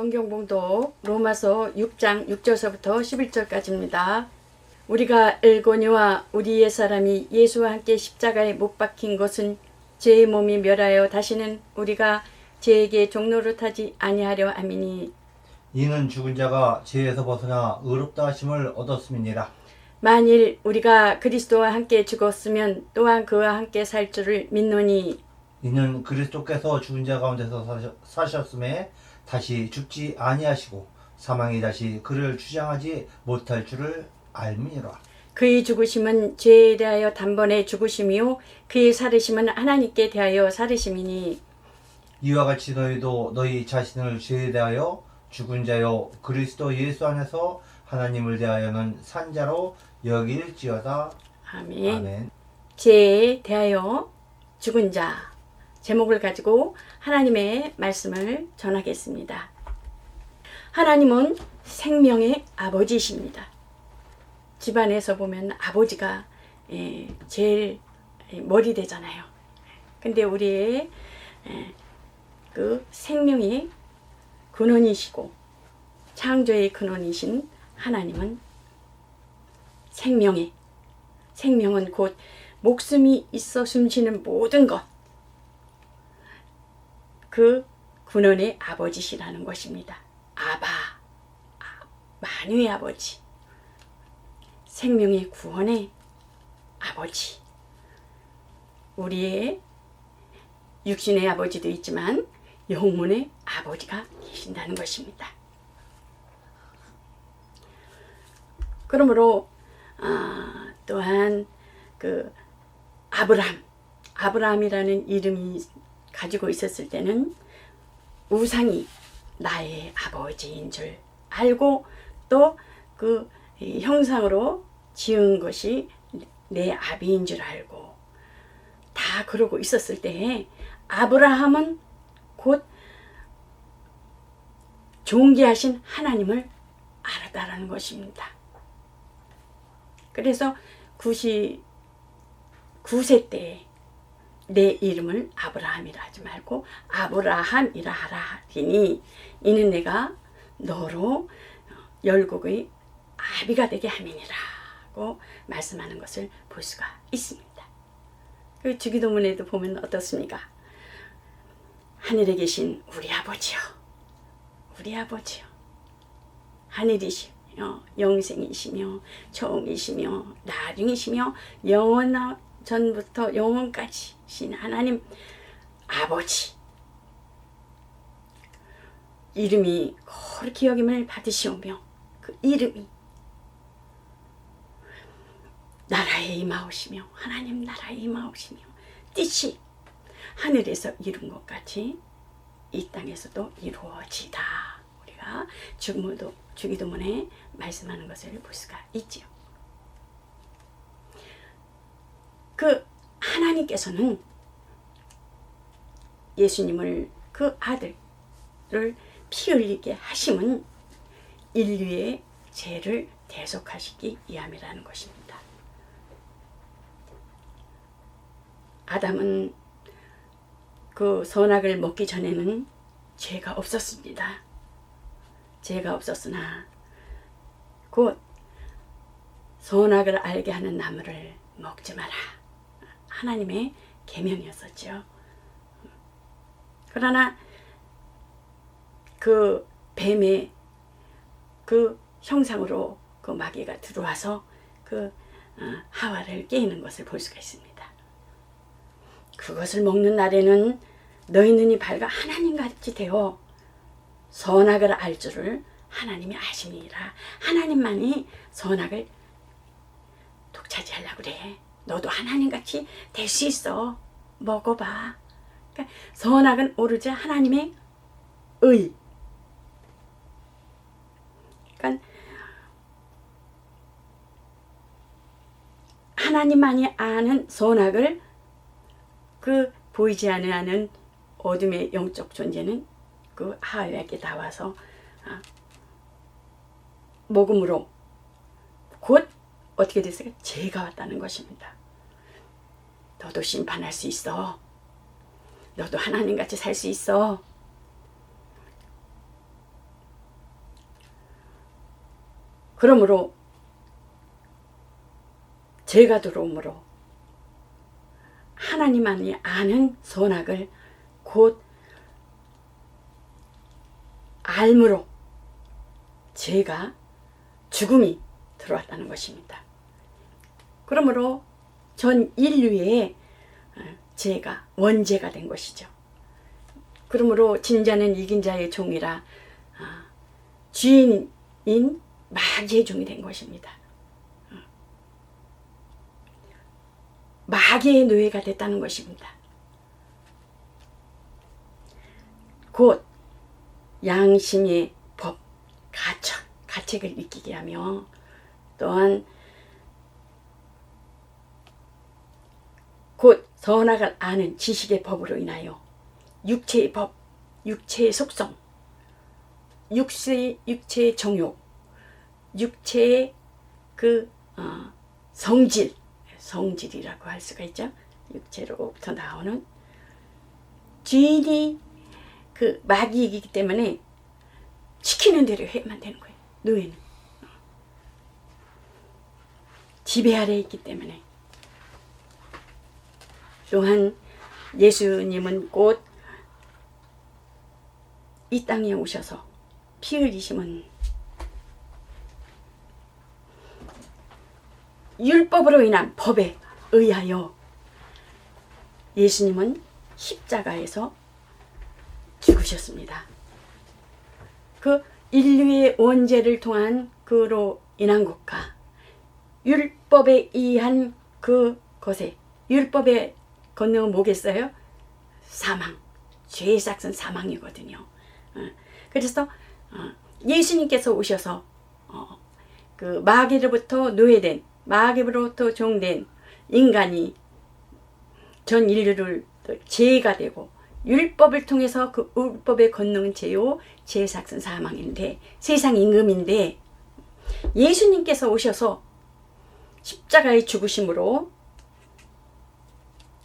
성경 봉독 로마서 6장 6절서부터 11절까지입니다. 우리가 알거니와 우리 옛사람이 예수와 함께 십자가에 못 박힌 것은 죄의 몸이 멸하여 다시는 우리가 죄에게 종로를 타지 아니하려 함이니 이는 죽은 자가 죄에서 벗어나 의롭다 하심을 얻었음이니라. 만일 우리가 그리스도와 함께 죽었으면 또한 그와 함께 살 줄을 믿노니 이는 그리스도께서 죽은 자 가운데서 사셨음에 다시 죽지 아니하시고 사망이 다시 그를 주장하지 못할 줄을 알미니라. 그의 죽으심은 죄에 대하여 단번에 죽으심이요 그의 살으심은 하나님께 대하여 살으심이니 이와 같이 너희도 너희 자신을 죄에 대하여 죽은 자요 그리스도 예수 안에서 하나님을 대하여는 산 자로 여길지어다. 아멘. 아멘. 죄에 대하여 죽은 자 제목을 가지고 하나님의 말씀을 전하겠습니다. 하나님은 생명의 아버지이십니다. 집안에서 보면 아버지가 제일 머리 되잖아요. 근데 우리의 그 생명의 근원이시고 창조의 근원이신 하나님은 생명은 곧 목숨이 있어 숨쉬는 모든 것, 그 근원의 아버지시라는 것입니다. 아바, 만유의 아버지, 생명의 구원의 아버지. 우리의 육신의 아버지도 있지만 영혼의 아버지가 계신다는 것입니다. 그러므로 또한 그 아브라함이라는 이름이 가지고 있었을 때는 우상이 나의 아버지인 줄 알고 또 그 형상으로 지은 것이 내 아비인 줄 알고 다 그러고 있었을 때에 아브라함은 곧 존귀하신 하나님을 알았다라는 것입니다. 그래서 99세 때 내 이름을 아브라함이라 하지 말고 아브라함이라 하라 하리니 이는 내가 너로 열국의 아비가 되게 함이니라고 말씀하는 것을 볼 수가 있습니다. 그 주기도문에도 보면 어떻습니까? 하늘에 계신 우리 아버지요, 하늘이시며 영생이시며 처음이시며 나중이시며 영원 전부터 영원까지 신 하나님 아버지, 이름이 그렇게 여김을 받으시오며 그 이름이 나라에 임하오시며 하나님 나라에 임하오시며 뜻이 하늘에서 이룬 것 같이 이 땅에서도 이루어지다. 우리가 주기도문에 말씀하는 것을 볼 수가 있지요. 그 하나님께서는 예수님을 그 아들을 피 흘리게 하심은 인류의 죄를 대속하시기 위함이라는 것입니다. 아담은 그 선악을 먹기 전에는 죄가 없었습니다. 죄가 없었으나 곧 선악을 알게 하는 나무를 먹지 마라. 하나님의 계명이었었죠. 그러나 그 뱀의 그 형상으로 그 마귀가 들어와서 그 하와를 깨는 것을 볼 수가 있습니다. 그것을 먹는 날에는 너희 눈이 밝아 하나님같이 되어 선악을 알 줄을 하나님이 아심이라. 하나님만이 선악을 독차지하려고 그래. 너도 하나님같이 될 수 있어. 먹어봐. 그러니까 선악은 오로지 하나님의 의. 그러니까 하나님만이 아는 선악을 그 보이지 않는 어둠의 영적 존재는 그 하와에게 나와서 먹음으로 곧 어떻게 됐을까? 죄가 왔다는 것입니다. 너도 심판할 수 있어. 너도 하나님같이 살 수 있어. 그러므로 죄가 들어오므로 하나님만이 아는 선악을 곧 알므로 죄가 죽음이 들어왔다는 것입니다. 그러므로 전 인류의 죄가 원죄가 된 것이죠. 그러므로 진자는 이긴 자의 종이라 주인인 마귀의 종이 된 것입니다. 마귀의 노예가 됐다는 것입니다. 곧 양심의 법, 가책을 느끼게 하며 또한 곧 선악을 아는 지식의 법으로 인하여 육체의 법, 육체의 속성, 육체의 정욕, 육체의 성질이라고 할 수가 있죠. 육체로부터 나오는 주인이 그 마귀이기 때문에 시키는 대로 해야만 되는 거예요. 노예는 지배 아래에 있기 때문에. 또한 예수님은 곧 이 땅에 오셔서 피 흘리심은 율법으로 인한 법에 의하여 예수님은 십자가에서 죽으셨습니다. 그 인류의 원죄를 통한 그로 인한 것과 율법에 의한 그것에 율법의 건너는 뭐겠어요? 사망, 죄의 삭은 사망이거든요. 그래서 예수님께서 오셔서 그 마귀로부터 노예된 마귀로부터 종된 인간이 전 인류를 죄가 되고 율법을 통해서 그 율법에 건너는 죄요 죄의 삭은 사망인데 세상 임금인데 예수님께서 오셔서 십자가의 죽으심으로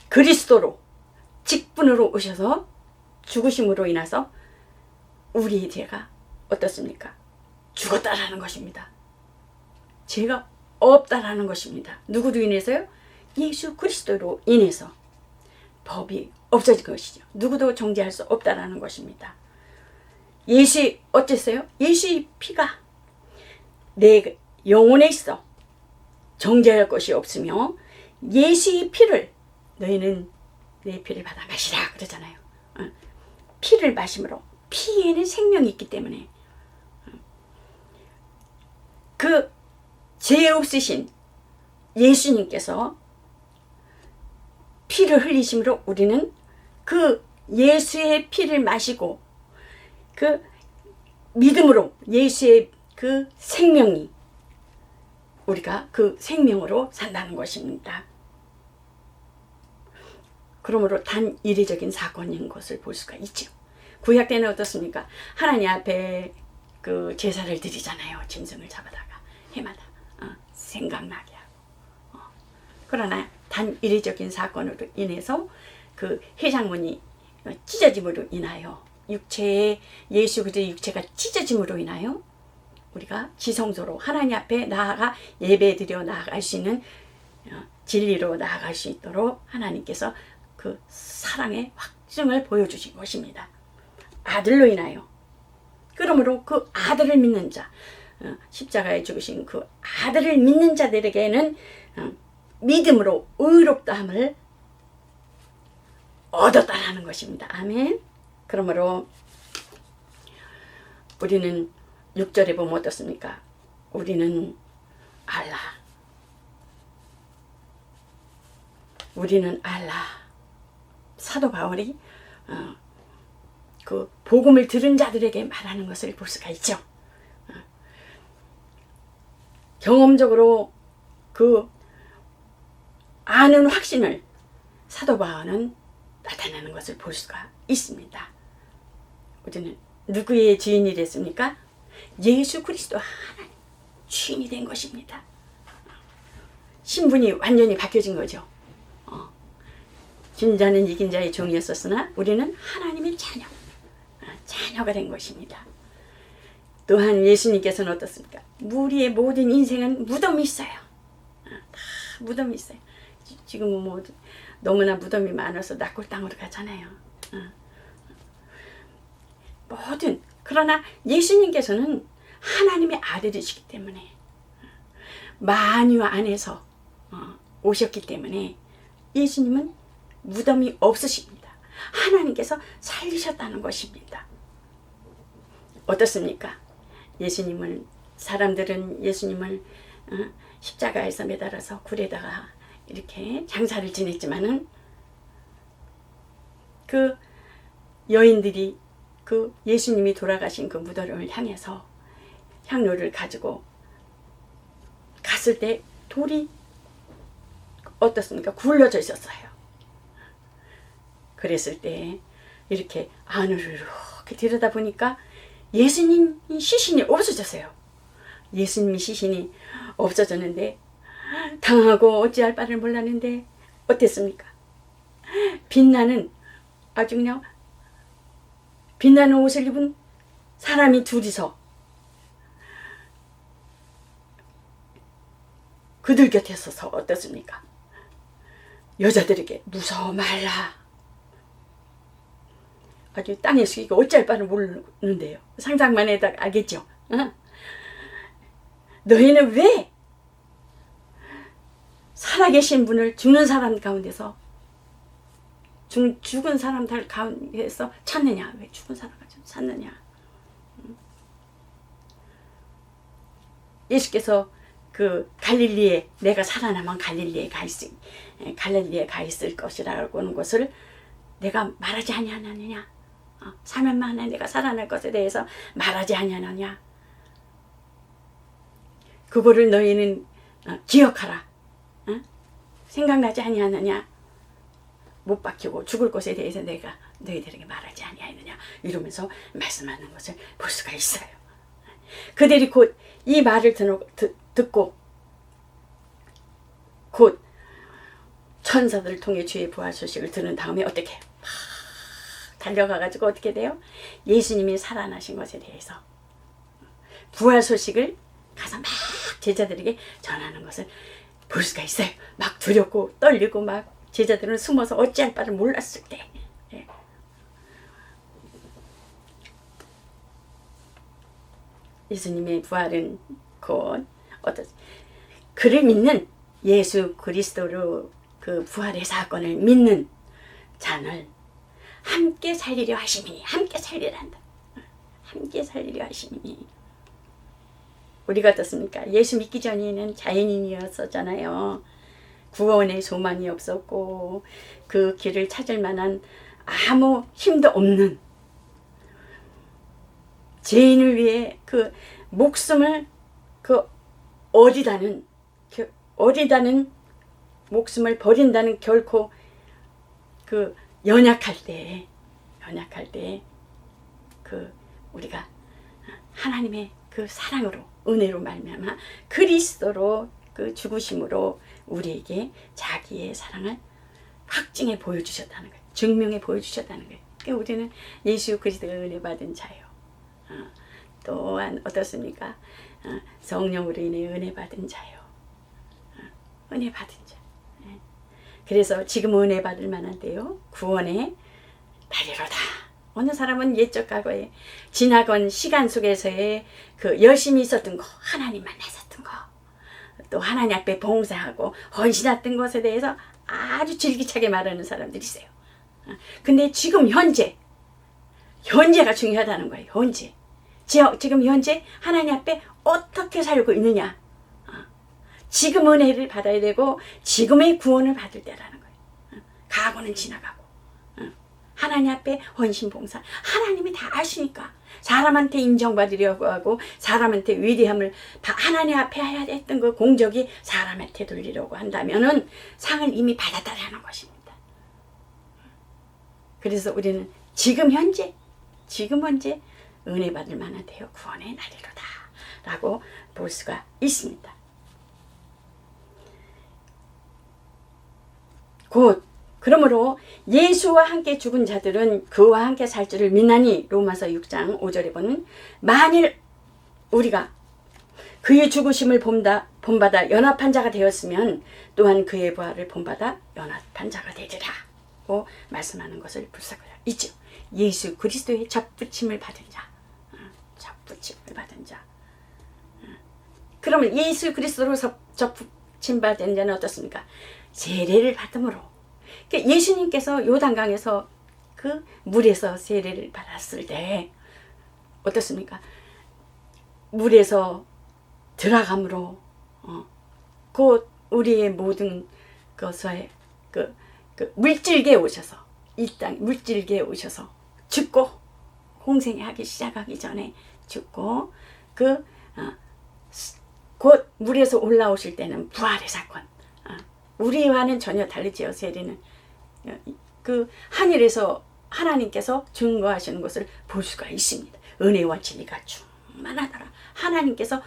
그리스도로 직분으로 오셔서 죽으심으로 인해서 우리의 죄가 어떻습니까? 죽었다라는 것입니다. 죄가 없다라는 것입니다. 누구로 인해서요? 예수 그리스도로 인해서 법이 없어진 것이죠. 누구도 정죄할 수 없다라는 것입니다. 예수 어땠어요? 예수의 피가 내 영혼에 있어 정죄할 것이 없으며 예수의 피를 너희는 내 피를 받아 마시라 그러잖아요. 피를 마심으로 피에는 생명이 있기 때문에 그 죄 없으신 예수님께서 피를 흘리심으로 우리는 그 예수의 피를 마시고 그 믿음으로 예수의 그 생명이 우리가 그 생명으로 산다는 것입니다. 그러므로 단 이례적인 사건인 것을 볼 수가 있죠. 구약 때는 어떻습니까? 하나님 앞에 그 제사를 드리잖아요. 짐승을 잡아다가 해마다 생각나게 하고. 그러나 단 이례적인 사건으로 인해서 그 해장문이 찢어짐으로 인하여 육체의 예수 그리스도의 육체가 찢어짐으로 인하여 우리가 지성소로 하나님 앞에 나아가 예배드려 나아갈 수 있는 진리로 나아갈 수 있도록 하나님께서 그 사랑의 확증을 보여주신 것입니다. 아들로 인하여. 그러므로 그 아들을 믿는 자, 십자가에 죽으신 그 아들을 믿는 자들에게는 믿음으로 의롭다함을 얻었다라는 것입니다. 아멘. 그러므로 우리는 6절에 보면 어떻습니까? 우리는 알라. 우리는 알라. 사도 바울이 그 복음을 들은 자들에게 말하는 것을 볼 수가 있죠. 경험적으로 그 아는 확신을 사도 바울은 나타내는 것을 볼 수가 있습니다. 우리는 누구의 주인이 됐습니까? 예수 그리스도 하나님 주인이 된 것입니다. 신분이 완전히 바뀌어진 거죠. 진 자는 이긴 자의 종이었었으나 우리는 하나님의 자녀가 된 것입니다. 또한 예수님께서는 어떻습니까? 우리의 모든 인생은 무덤이 있어요. 다 무덤이 있어요. 지금은 뭐 너무나 무덤이 많아서 낙골당으로 가잖아요. 모든 그러나 예수님께서는 하나님의 아들이시기 때문에 만유 안에서 오셨기 때문에 예수님은 무덤이 없으십니다. 하나님께서 살리셨다는 것입니다. 어떻습니까? 사람들은 예수님을 십자가에서 매달아서 굴에다가 이렇게 장사를 지냈지만은 그 여인들이 그 예수님이 돌아가신 그 무덤을 향해서 향로를 가지고 갔을 때 돌이 어떻습니까? 굴러져 있었어요. 그랬을 때 이렇게 안으로 이렇게 들여다보니까 예수님 시신이 없어졌어요. 예수님 시신이 없어졌는데 당하고 어찌할 바를 몰랐는데 어땠습니까? 빛나는 아주 그냥 빛나는 옷을 입은 사람이 둘이서 그들 곁에 서서 어떻습니까? 여자들에게 무서워 말라. 아주 땅에 숙이고 어찌할 바를 모르는데요. 상상만 해도 알겠죠. 너희는 왜 살아계신 분을 죽는 사람 가운데서 죽은 사람들 가운데서 찾느냐? 왜 죽은 사람 가운데서 찾느냐? 예수께서 그 갈릴리에 내가 살아나면 갈릴리에 가 있을 것이라고 하는 것을 내가 말하지 아니하느냐? 3년 만에 내가 살아날 것에 대해서 말하지 아니하느냐? 그거를 너희는 기억하라. 생각나지 아니하느냐? 못 박히고 죽을 것에 대해서 내가 너희들에게 말하지 아니하느냐? 이러면서 말씀하는 것을 볼 수가 있어요. 그들이 곧 이 말을 듣고 곧 천사들을 통해 주의 부활 소식을 들은 다음에 어떻게 해요? 달려가가지고 어떻게 돼요? 예수님이 살아나신 것에 대해서 부활 소식을 가서 막 제자들에게 전하는 것을 볼 수가 있어요. 막 두렵고 떨리고 막 제자들은 숨어서 어찌할 바를 몰랐을 때 예수님의 부활은 곧 그를 믿는 예수 그리스도로 그 부활의 사건을 믿는 자는 함께 살리려 하심이니 함께 살리려 한다. 함께 살리려 하심이니 우리가 어떻습니까? 예수 믿기 전에는 자연인이었었잖아요. 구원의 소망이 없었고 그 길을 찾을 만한 아무 힘도 없는 죄인을 위해 그 목숨을 그 어리다는 목숨을 버린다는 결코 그 연약할 때 그 우리가 하나님의 그 사랑으로 은혜로 말미암아 그리스도로 그 죽으심으로 우리에게 자기의 사랑을 확증해 보여주셨다는 거예요. 증명해 보여주셨다는 거예요. 그러니까 우리는 예수 그리스도가 은혜 받은 자요. 또한 어떻습니까? 성령으로 인해 은혜 받은 자요. 은혜 받은 자. 그래서 지금 은혜 받을 만한 때요. 구원의 날이로다. 어느 사람은 옛적 과거에 지나간 시간 속에서의 그 열심히 있었던 거, 하나님 만났었던 거, 또 하나님 앞에 봉사하고 헌신했던 것에 대해서 아주 질기차게 말하는 사람들이 있어요. 근데 지금 현재가 중요하다는 거예요. 지금 현재 하나님 앞에 어떻게 살고 있느냐. 지금 은혜를 받아야 되고 지금의 구원을 받을 때라는 거예요. 과거는 지나가고 하나님 앞에 헌신 봉사 하나님이 다 아시니까 사람한테 인정받으려고 하고 사람한테 위대함을 하나님 앞에 해야 했던 그 공적이 사람한테 돌리려고 한다면은 상을 이미 받았다라는 것입니다. 그래서 우리는 지금 현재 은혜 받을 만한 되어 구원의 날이로다 라고 볼 수가 있습니다. 곧 그러므로 예수와 함께 죽은 자들은 그와 함께 살 줄을 믿나니 로마서 6장 5절에 보면 만일 우리가 그의 죽으심을 본받아 연합한 자가 되었으면 또한 그의 부활을 본받아 연합한 자가 되리라고 말씀하는 것을 볼 수가 있죠. 예수 그리스도의 접붙임을 받은 자, 접붙임을 받은 자. 그러면 예수 그리스도로 접붙임 받은 자는 어떻습니까? 세례를 받음으로. 그러니까 예수님께서 요단강에서 그 물에서 세례를 받았을 때 어떻습니까? 물에서 들어감으로 곧 우리의 모든 것에 그 물질계에 오셔서 이 땅 물질계에 오셔서 죽고 공생하기 시작하기 전에 죽고 곧 물에서 올라오실 때는 부활의 사건. 우리와는 전혀 다르지요. 세례는 그 하늘에서 하나님께서 증거하시는 것을 볼 수가 있습니다. 은혜와 진리가 충만하더라. 하나님께서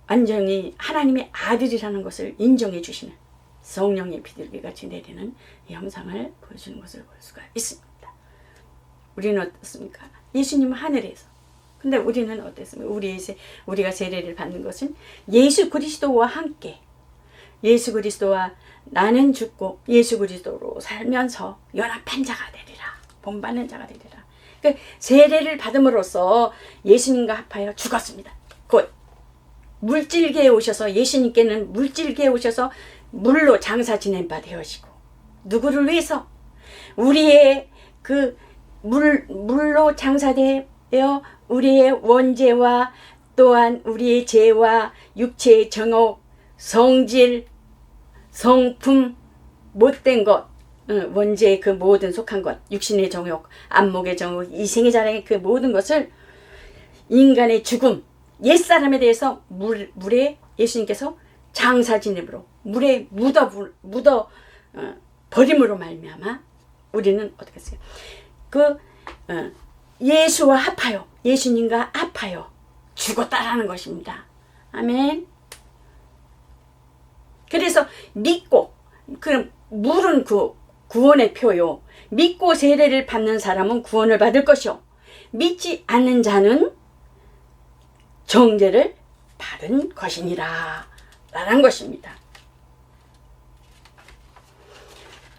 완전히 하나님의 아들이라는 것을 인정해 주시는 성령의 비둘기같이 내리는 형상을 보여주는 것을 볼 수가 있습니다. 우리는 어떻습니까? 예수님은 하늘에서. 근데 우리는 어땠습니까? 우리가 세례를 받는 것은 예수 그리스도와 함께, 예수 그리스도와 나는 죽고 예수 그리스도로 살면서 연합한 자가 되리라. 본받는 자가 되리라. 그러니까 세례를 받음으로써 예수님과 합하여 죽었습니다. 곧 물질계에 오셔서 예수님께는 물질계에 오셔서 물로 장사 지낸 바 되어시고 누구를 위해서? 우리의 그 물로 장사되어 우리의 원죄와 또한 우리의 죄와 육체의 정욕, 성질, 성품, 못된 것, 원죄의 그 모든 속한 것, 육신의 정욕, 안목의 정욕, 이생의 자랑의 그 모든 것을 인간의 죽음, 옛사람에 대해서 물에 예수님께서 장사지냄으로 물에 묻어 버림으로 말미암아 우리는 어떻게 했어요? 예수와 합하여, 예수님과 합하여 죽었다라는 것입니다. 아멘. 그래서 믿고, 그럼 물은 그 구원의 표요. 믿고 세례를 받는 사람은 구원을 받을 것이요. 믿지 않는 자는 정죄를 받은 것이니라 라는 것입니다.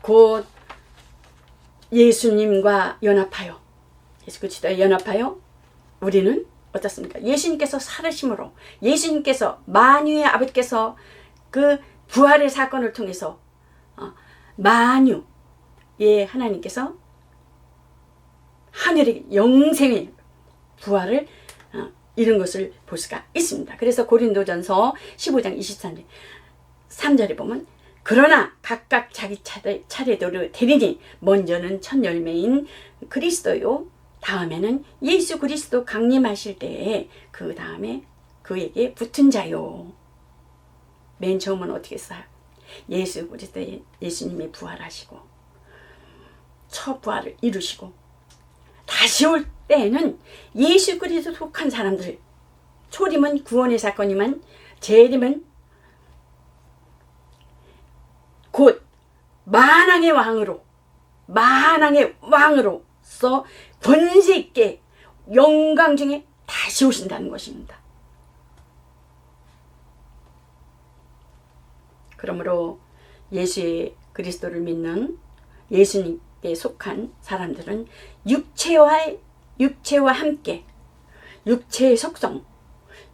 곧 예수님과 연합하여, 예수 그리스도와 연합하여 우리는 어떻습니까? 예수님께서 살으심으로, 예수님께서 만유의 아버지께서 그 부활의 사건을 통해서 만유의 하나님께서 하늘의 영생의 부활을 이런 것을 볼 수가 있습니다. 그래서 고린도전서 15장 23절에 보면 그러나 각각 자기 차례대로 되리니 먼저는 첫 열매인 그리스도요, 다음에는 예수 그리스도 강림하실 때에 그 다음에 그에게 붙은 자요. 맨 처음은 어떻게 했어요? 예수 그리스도 예수님이 부활하시고 첫 부활을 이루시고 다시 올 때에는 예수 그리스도 속한 사람들, 초림은 구원의 사건이면 재림은 곧 만왕의 왕으로서 권세 있게 영광 중에 다시 오신다는 것입니다. 그러므로 예수 그리스도를 믿는 예수님께 속한 사람들은 육체와 함께 육체의 속성,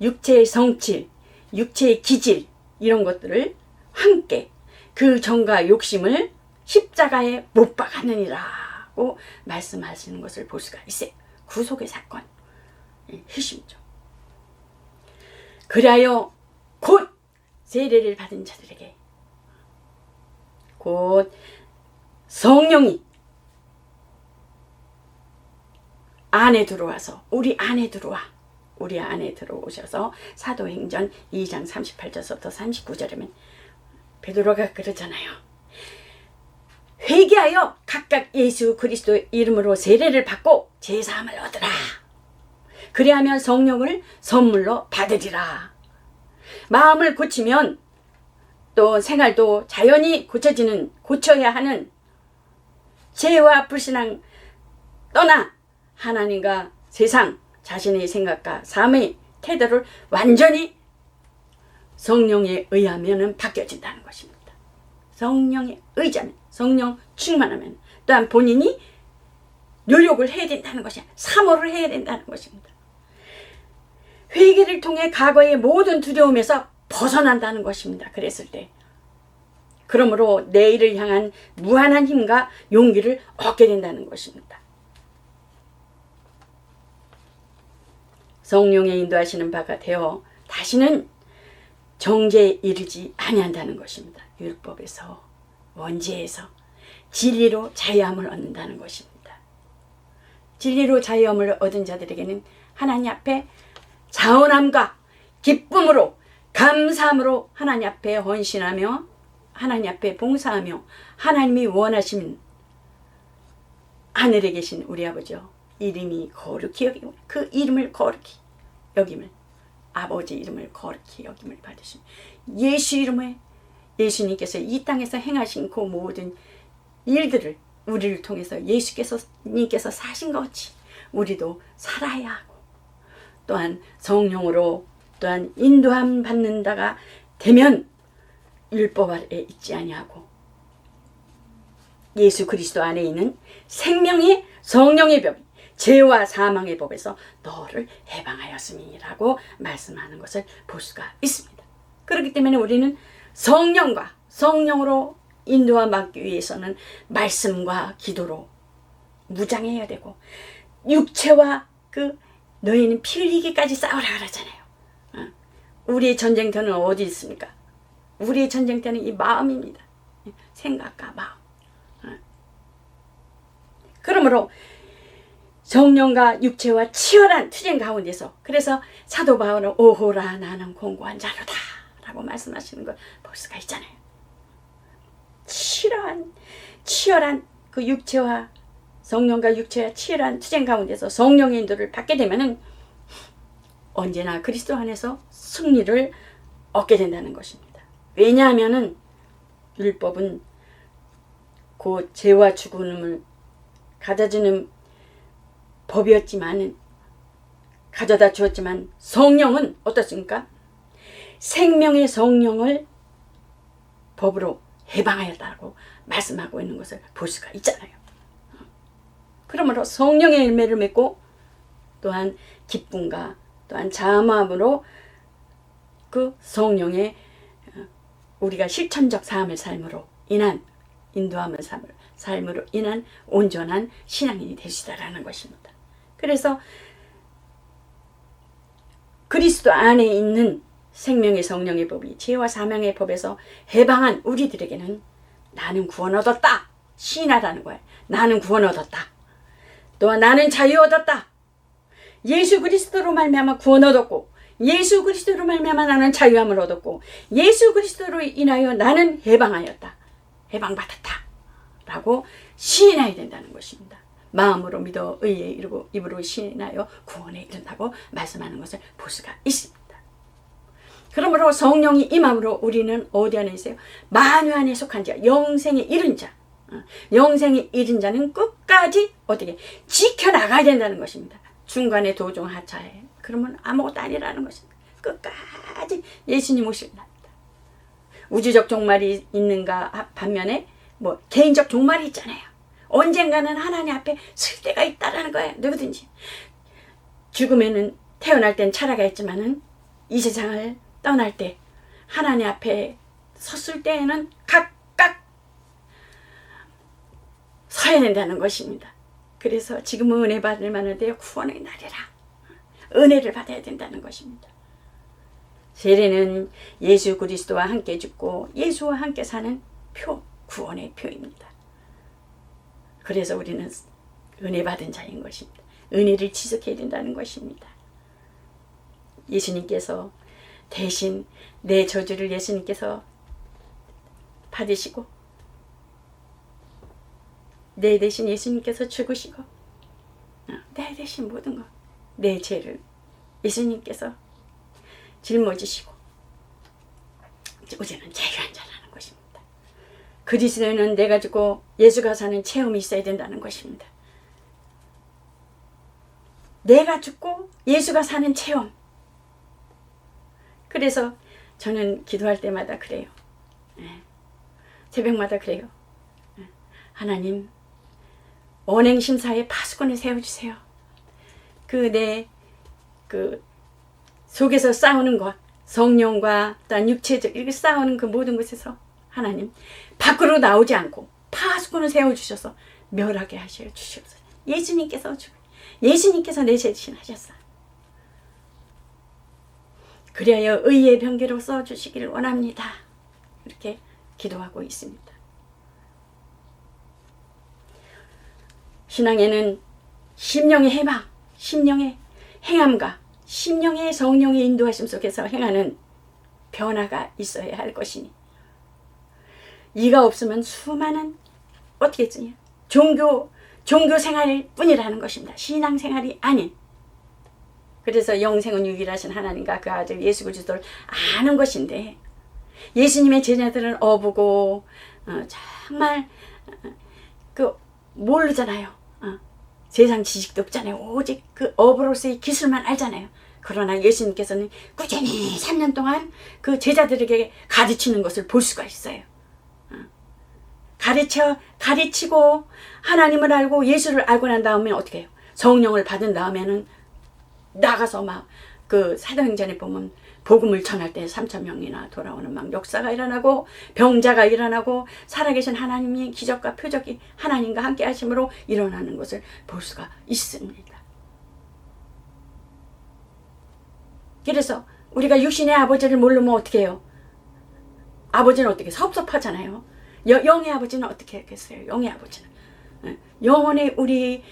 육체의 성질, 육체의 기질 이런 것들을 함께 그 정과 욕심을 십자가에 못 박았느니라고 말씀하시는 것을 볼 수가 있어요. 구속의 사건, 희심죠. 그리하여 곧 세례를 받은 자들에게 곧 성령이 안에 들어와서 우리 안에 들어오셔서 사도행전 2장 38절부터 39절이면 베드로가 그러잖아요. 회개하여 각각 예수 그리스도 이름으로 세례를 받고 제사함을 얻으라. 그리하면 성령을 선물로 받으리라. 마음을 고치면 또 생활도 자연히 고쳐야 하는 죄와 불신앙 떠나 하나님과 세상 자신의 생각과 삶의 태도를 완전히 성령에 의하면 바뀌어진다는 것입니다. 성령에 의자면, 성령 충만하면, 또한 본인이 노력을 해야 된다는 것이야. 사모를 해야 된다는 것입니다. 회개를 통해 과거의 모든 두려움에서 벗어난다는 것입니다. 그랬을 때. 그러므로 내일을 향한 무한한 힘과 용기를 얻게 된다는 것입니다. 성령의 인도하시는 바가 되어 다시는 정죄에 이르지 아니한다는 것입니다. 율법에서, 원죄에서 진리로 자유함을 얻는다는 것입니다. 진리로 자유함을 얻은 자들에게는 하나님 앞에 자원함과 기쁨으로 감사함으로 하나님 앞에 헌신하며 하나님 앞에 봉사하며 하나님이 원하시는 하늘에 계신 우리 아버지요, 이름이 거룩히 여김을, 그 이름을 거룩히 여김을, 아버지 이름을 거룩히 여김을 받으시며 예수 이름에 예수님께서 이 땅에서 행하신 그 모든 일들을 우리를 통해서 예수님께서 사신 것 같이 우리도 살아야 하고, 또한 성령으로 또한 인도함 받는다가 되면 율법 아래 있지 아니하고 예수 그리스도 안에 있는 생명의 성령의 법이 죄와 사망의 법에서 너를 해방하였음이라고 말씀하는 것을 볼 수가 있습니다. 그렇기 때문에 우리는 성령과 성령으로 인도함 받기 위해서는 말씀과 기도로 무장해야 되고, 육체와 그 너희는 피 흘리기까지 싸우라 그러잖아요. 우리의 전쟁터는 어디 있습니까? 우리의 전쟁터는 이 마음입니다. 생각과 마음. 그러므로 성령과 육체와 치열한 투쟁 가운데서, 그래서 사도 바울은 오호라 나는 공고한 자로다 라고 말씀하시는 걸 볼 수가 있잖아요. 치열한 그 육체와 성령과 육체와 치열한 투쟁 가운데서 성령의 인도를 받게 되면은 언제나 그리스도 안에서 승리를 얻게 된다는 것입니다. 왜냐하면은 율법은 그 죄와 죽음을 가져주는 법이었지만, 가져다 주었지만 성령은 어떻습니까? 생명의 성령을 법으로 해방하였다고 말씀하고 있는 것을 볼 수가 있잖아요. 그러므로 성령의 열매를 맺고 또한 기쁨과 또한 자음함으로 그 성령의 우리가 실천적 삶을 삶으로 인한 인도함을 삶으로 인한 온전한 신앙인이 되시다라는 것입니다. 그래서 그리스도 안에 있는 생명의 성령의 법이 죄와 사망의 법에서 해방한 우리들에게는 나는 구원 얻었다 시인하라는 거예요. 나는 구원 얻었다. 또한 나는 자유 얻었다. 예수 그리스도로 말미암아 구원 얻었고, 예수 그리스도로 말미암아 나는 자유함을 얻었고, 예수 그리스도로 인하여 나는 해방하였다, 해방받았다 라고 시인해야 된다는 것입니다. 마음으로 믿어 의에 이르고 입으로 시인하여 구원에 이른다고 말씀하는 것을 볼 수가 있습니다. 그러므로 성령이 임함으로 우리는 어디 안에 있어요? 만유 안에 속한 자, 영생에 이른 자. 영생에 이른 자는 끝까지 어떻게 지켜나가야 된다는 것입니다. 중간에 도중 하차해 그러면 아무것도 아니라는 것입니다. 끝까지 예수님 오신답니다. 우주적 종말이 있는가 반면에 뭐 개인적 종말이 있잖아요. 언젠가는 하나님 앞에 설 때가 있다라는 거예요. 누구든지 죽으면은 태어날 땐 차라가 있지만은 이 세상을 떠날 때 하나님 앞에 섰을 때에는 각각 서야 된다는 것입니다. 그래서 지금은 은혜 받을 만한데요, 구원의 날이라 은혜를 받아야 된다는 것입니다. 세례는 예수 그리스도와 함께 죽고 예수와 함께 사는 표, 구원의 표입니다. 그래서 우리는 은혜 받은 자인 것입니다. 은혜를 지속해야 된다는 것입니다. 예수님께서 대신 내 저주를 예수님께서 받으시고, 내 대신 예수님께서 죽으시고, 내 대신 모든 것, 내 죄를 예수님께서 짊어지시고 우리는 자유한 자라는 것입니다. 그리스도는 내가 죽고 예수가 사는 체험이 있어야 된다는 것입니다. 내가 죽고 예수가 사는 체험. 그래서 저는 기도할 때마다 그래요. 새벽마다 그래요. 하나님, 언행심사의 파수꾼을 세워주세요. 내 속에서 싸우는 것, 성령과 또한 육체적 이렇게 싸우는 그 모든 것에서 하나님 밖으로 나오지 않고 파수꾼을 세워주셔서 멸하게 하셔 주시옵소서. 예수님께서 내 대신 하셨어. 그리하여 의의 병기로 써주시기를 원합니다. 이렇게 기도하고 있습니다. 신앙에는 심령의 해방, 심령의 행함과 심령의 성령의 인도하심 속에서 행하는 변화가 있어야 할 것이니 이가 없으면 수많은 어떻게 했지? 종교 생활일 뿐이라는 것입니다. 신앙 생활이 아닌. 그래서 영생은 유일하신 하나님과 그 아들 예수 그리스도를 아는 것인데 예수님의 제자들은 어부고 정말 모르잖아요. 세상 지식도 없잖아요. 오직 그 어부로서의 기술만 알잖아요. 그러나 예수님께서는 꾸준히 3년 동안 그 제자들에게 가르치는 것을 볼 수가 있어요. 가르치고 하나님을 알고 예수를 알고 난 다음에 어떻게 해요? 성령을 받은 다음에는 나가서 막 그 사도행전에 보면 복음을 전할 때 3,000명이나 돌아오는 막 역사가 일어나고 병자가 일어나고 살아계신 하나님의 기적과 표적이 하나님과 함께 하심으로 일어나는 것을 볼 수가 있습니다. 그래서 우리가 육신의 아버지를 모르면 어떻게 해요? 아버지는 어떻게 섭섭하잖아요. 영의 아버지는 어떻게 하겠어요? 영의 아버지는 영원히 우리의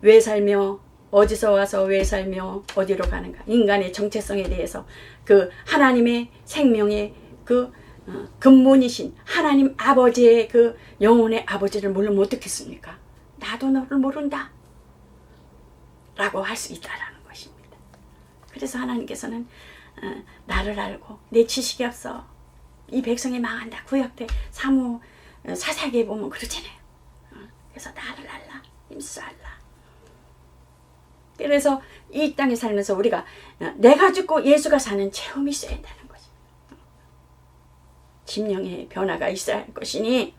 왜 살며 어디서 와서 왜 살며 어디로 가는가, 인간의 정체성에 대해서 그 하나님의 생명의 그 근본이신 하나님 아버지의 그 영혼의 아버지를 모르면 어떻겠습니까? 나도 너를 모른다 라고 할 수 있다라는 것입니다. 그래서 하나님께서는 나를 알고 내 지식이 없어 이 백성이 망한다 구약때 사무 사사기에 보면 그러잖아요. 그래서 나를 알라 임수 알라. 그래서 이 땅에 살면서 우리가 내가 죽고 예수가 사는 체험이 있어야 한다는 거지. 심령의 변화가 있어야 할 것이니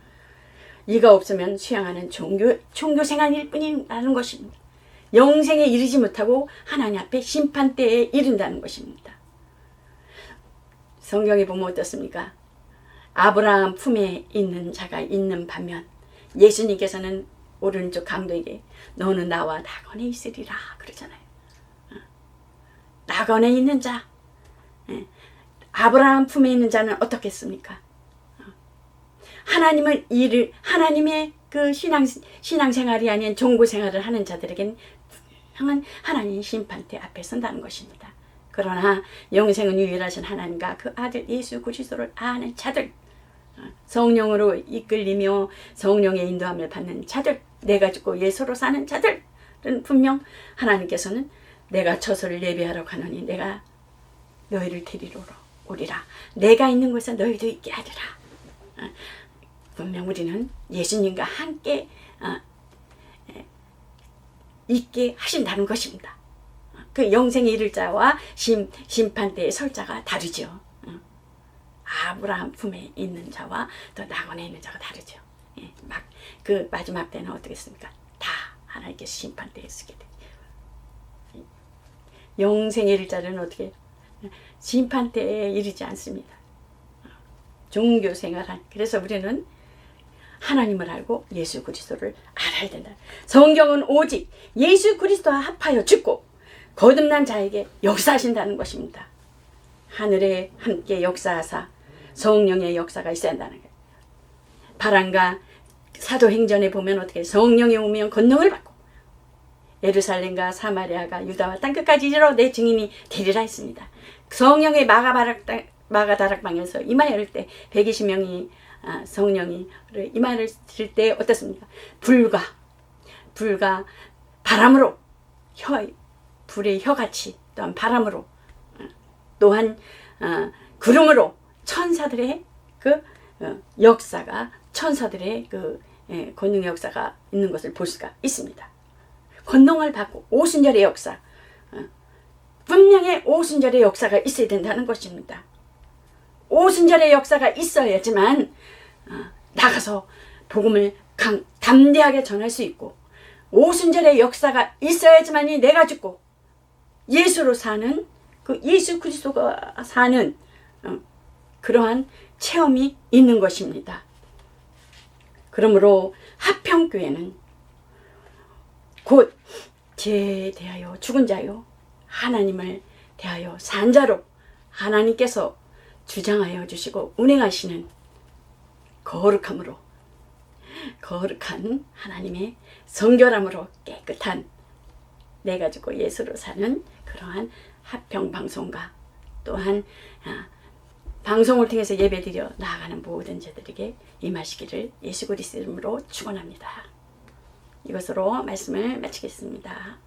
이가 없으면 수양하는 종교 생활일 뿐이라는 것입니다. 영생에 이르지 못하고 하나님 앞에 심판대에 이른다는 것입니다. 성경에 보면 어떻습니까? 아브라함 품에 있는 자가 있는 반면 예수님께서는 오른쪽 강도에게 너는 나와 낙원에 있으리라 그러잖아요. 낙원에 있는 자, 아브라함 품에 있는 자는 어떻겠습니까? 하나님의 그 신앙생활이 아닌 종교생활을 하는 자들에겐 하나님 심판대 앞에 선다는 것입니다. 그러나 영생은 유일하신 하나님과 그 아들 예수 그리스도를 아는 자들, 성령으로 이끌리며 성령의 인도함을 받는 자들, 내가 죽고 예수로 사는 자들은 분명 하나님께서는 내가 처소를 예비하러 가노니 내가 너희를 데리러 오리라. 내가 있는 곳에 너희도 있게 하리라. 분명 우리는 예수님과 함께 있게 하신다는 것입니다. 그 영생에 이를 자와 심판대에 설 자가 다르죠. 아브라함 품에 있는 자와 또 낙원에 있는 자가 다르죠. 그 마지막 때는 어떻겠습니까? 다 하나님께서 심판대에 쓰게 돼요. 영생에 이를 자는 어떻게 심판대에 이르지 않습니다. 종교 생활한. 그래서 우리는 하나님을 알고 예수 그리스도를 알아야 된다. 성경은 오직 예수 그리스도와 합하여 죽고 거듭난 자에게 역사하신다는 것입니다. 하늘에 함께 역사하사 성령의 역사가 있어야 한다는 거예요. 바람과 사도행전에 보면 어떻게 성령이 오면 권능을 받고 예루살렘과 사마리아가 유다와 땅끝까지 이르러 내 증인이 되리라 했습니다. 성령의 마가다락방에서 임하였을 때 120명이 성령이 임하였을 때 어떻습니까? 불과 바람으로 불의 혀같이 또한 바람으로 또한 구름으로 천사들의 그 역사가 천사들의 그 권능의 역사가 있는 것을 볼 수가 있습니다. 권능을 받고 오순절의 역사, 분명히 오순절의 역사가 있어야 된다는 것입니다. 오순절의 역사가 있어야지만 나가서 복음을 담대하게 전할 수 있고, 오순절의 역사가 있어야지만이 내가 죽고 예수로 사는, 그 예수 그리스도가 사는 그러한 체험이 있는 것입니다. 그러므로 화평교회는 곧 죄에 대하여 죽은 자요, 하나님을 대하여 산 자로 하나님께서 주장하여 주시고 운행하시는 거룩함으로, 거룩한 하나님의 성결함으로 깨끗한 내 가지고 예수로 사는 그러한 화평방송과 또한 방송을 통해서 예배드려 나아가는 모든 자들에게 임하시기를 예수 그리스도 이름으로 축원합니다. 이것으로 말씀을 마치겠습니다.